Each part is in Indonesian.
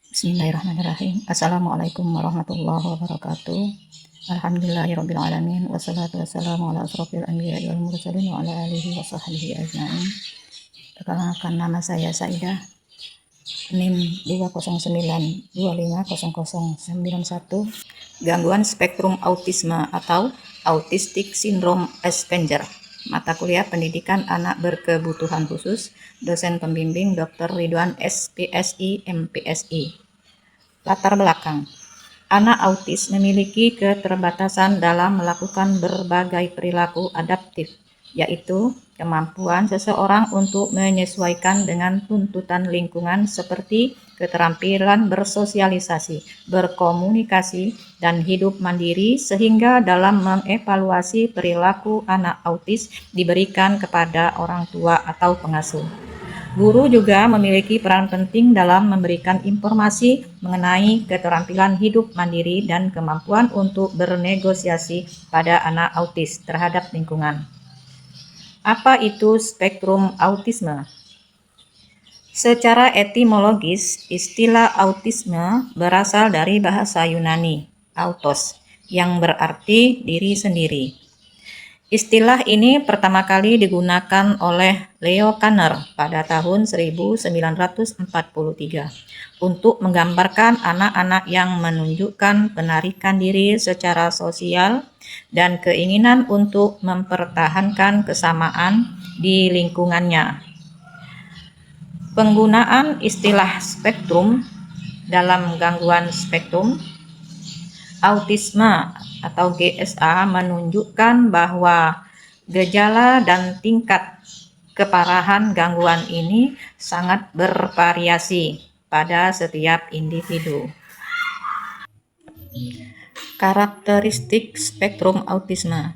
Bismillahirrahmanirrahim. Assalamualaikum warahmatullahi wabarakatuh. Alhamdulillahirabbil alamin wassalatu wassalamu ala asrofil anbiya'i wal mursalin wa ala alihi wa sahbihi ajmain. Perkenalkan, nama saya Saidah, NIM 209250091, gangguan spektrum autisme atau Autistic Syndrome Asperger. Mata kuliah pendidikan anak berkebutuhan khusus, dosen pembimbing Dr. Ridwan SPSI MPSI. Latar belakang: anak autis memiliki keterbatasan dalam melakukan berbagai perilaku adaptif, yaitu kemampuan seseorang untuk menyesuaikan dengan tuntutan lingkungan seperti keterampilan bersosialisasi, berkomunikasi, dan hidup mandiri, sehingga dalam mengevaluasi perilaku anak autis diberikan kepada orang tua atau pengasuh. Guru juga memiliki peran penting dalam memberikan informasi mengenai keterampilan hidup mandiri dan kemampuan untuk bernegosiasi pada anak autis terhadap lingkungan. Apa itu spektrum autisme? Secara etimologis, istilah autisme berasal dari bahasa Yunani, autos, yang berarti diri sendiri. Istilah ini pertama kali digunakan oleh Leo Kanner pada tahun 1943 untuk menggambarkan anak-anak yang menunjukkan penarikan diri secara sosial dan keinginan untuk mempertahankan kesamaan di lingkungannya. Penggunaan istilah spektrum dalam gangguan spektrum autisme atau GSA menunjukkan bahwa gejala dan tingkat keparahan gangguan ini sangat bervariasi pada setiap individu. Karakteristik spektrum autisme.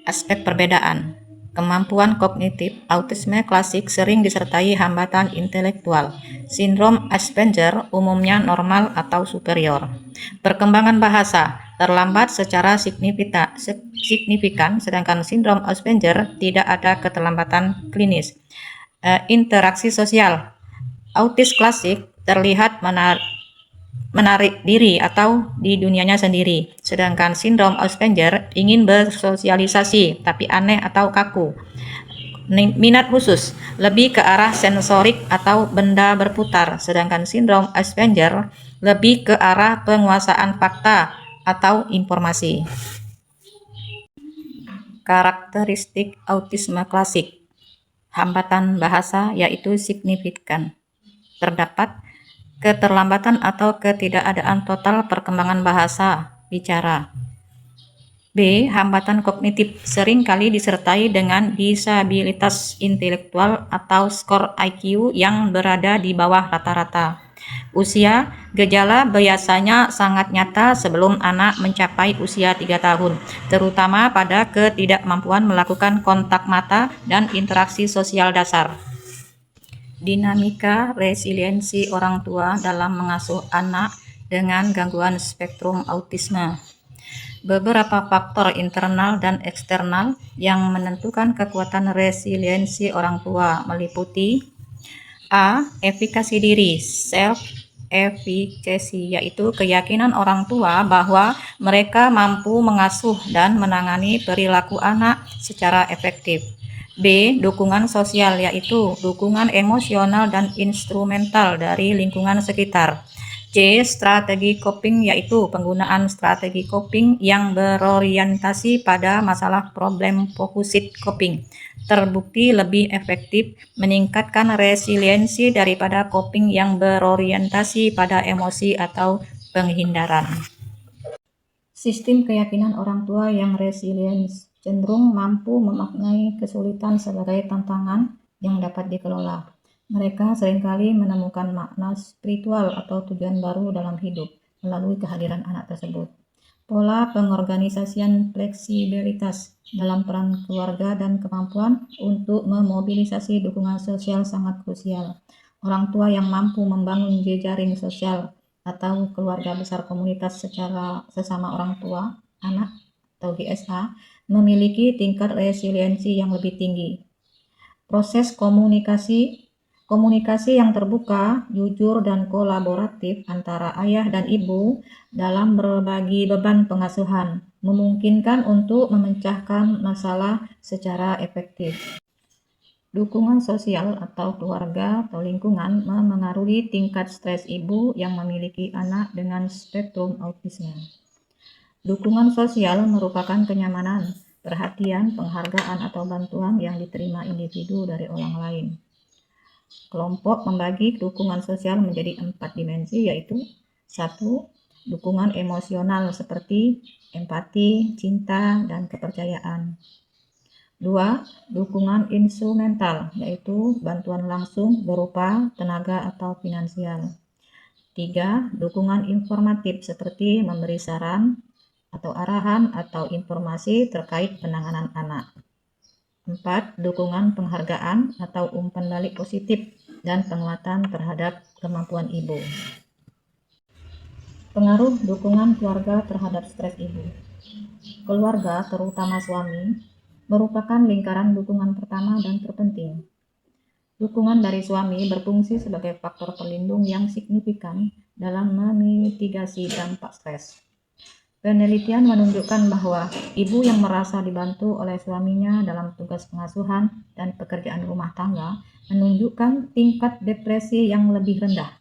Aspek perbedaan. Kemampuan kognitif autisme klasik sering disertai hambatan intelektual. Sindrom Asperger umumnya normal atau superior. Perkembangan bahasa terlambat secara signifikan, sedangkan sindrom Asperger tidak ada keterlambatan klinis. Interaksi sosial. Autis klasik terlihat menarik diri atau di dunianya sendiri, sedangkan sindrom Asperger ingin bersosialisasi tapi aneh atau kaku. Minat khusus lebih ke arah sensorik atau benda berputar, sedangkan sindrom Asperger lebih ke arah penguasaan fakta atau informasi. Karakteristik autisme klasik. Hambatan bahasa yaitu signifikan. Terdapat keterlambatan atau ketidakadaan total perkembangan bahasa bicara. B. Hambatan kognitif sering kali disertai dengan disabilitas intelektual atau skor IQ yang berada di bawah rata-rata. Usia, gejala biasanya sangat nyata sebelum anak mencapai usia 3 tahun, terutama pada ketidakmampuan melakukan kontak mata dan interaksi sosial dasar. Dinamika resiliensi orang tua dalam mengasuh anak dengan gangguan spektrum autisme. Beberapa faktor internal dan eksternal yang menentukan kekuatan resiliensi orang tua meliputi: A. Efikasi diri, self-efficacy, yaitu keyakinan orang tua bahwa mereka mampu mengasuh dan menangani perilaku anak secara efektif. B. Dukungan sosial, yaitu dukungan emosional dan instrumental dari lingkungan sekitar. C. Strategi coping, yaitu penggunaan strategi coping yang berorientasi pada masalah problem focused coping. Terbukti lebih efektif meningkatkan resiliensi daripada coping yang berorientasi pada emosi atau penghindaran. Sistem keyakinan orang tua yang resiliens cenderung mampu memaknai kesulitan sebagai tantangan yang dapat dikelola. Mereka seringkali menemukan makna spiritual atau tujuan baru dalam hidup melalui kehadiran anak tersebut. Pola pengorganisasian fleksibilitas dalam peran keluarga dan kemampuan untuk memobilisasi dukungan sosial sangat krusial. Orang tua yang mampu membangun jejaring sosial atau keluarga besar komunitas secara sesama orang tua anak atau GSA memiliki tingkat resiliensi yang lebih tinggi. Proses komunikasi Komunikasi yang terbuka, jujur, dan kolaboratif antara ayah dan ibu dalam berbagi beban pengasuhan memungkinkan untuk memecahkan masalah secara efektif. Dukungan sosial atau keluarga atau lingkungan memengaruhi tingkat stres ibu yang memiliki anak dengan spektrum autisme. Dukungan sosial merupakan kenyamanan, perhatian, penghargaan, atau bantuan yang diterima individu dari orang lain. Kelompok membagi dukungan sosial menjadi 4 dimensi, yaitu 1. Dukungan emosional seperti empati, cinta, dan kepercayaan. 2. Dukungan instrumental, yaitu bantuan langsung berupa tenaga atau finansial. 3. Dukungan informatif seperti memberi saran atau arahan atau informasi terkait penanganan anak. 4. Dukungan penghargaan atau umpan balik positif dan penguatan terhadap kemampuan ibu. Pengaruh dukungan keluarga terhadap stres ibu. Keluarga, terutama suami, merupakan lingkaran dukungan pertama dan terpenting. Dukungan dari suami berfungsi sebagai faktor pelindung yang signifikan dalam memitigasi dampak stres. Penelitian menunjukkan bahwa ibu yang merasa dibantu oleh suaminya dalam tugas pengasuhan dan pekerjaan rumah tangga menunjukkan tingkat depresi yang lebih rendah.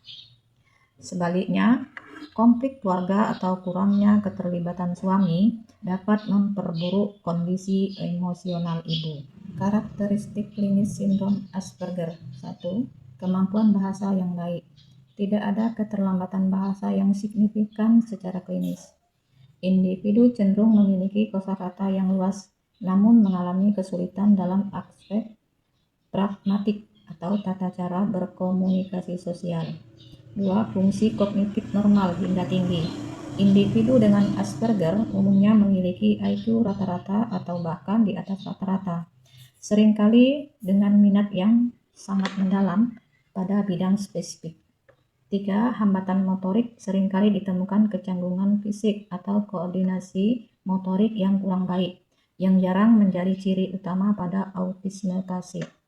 Sebaliknya, konflik keluarga atau kurangnya keterlibatan suami dapat memperburuk kondisi emosional ibu. Karakteristik klinis sindrom Asperger. 1. Kemampuan bahasa yang baik. Tidak ada keterlambatan bahasa yang signifikan secara klinis. Individu cenderung memiliki kosakata yang luas, namun mengalami kesulitan dalam aspek pragmatik atau tata cara berkomunikasi sosial. 2. Fungsi kognitif normal hingga tinggi. Individu dengan Asperger umumnya memiliki IQ rata-rata atau bahkan di atas rata-rata, seringkali dengan minat yang sangat mendalam pada bidang spesifik. 3. Hambatan motorik. Seringkali ditemukan kecanggungan fisik atau koordinasi motorik yang kurang baik, yang jarang menjadi ciri utama pada autisme pasif.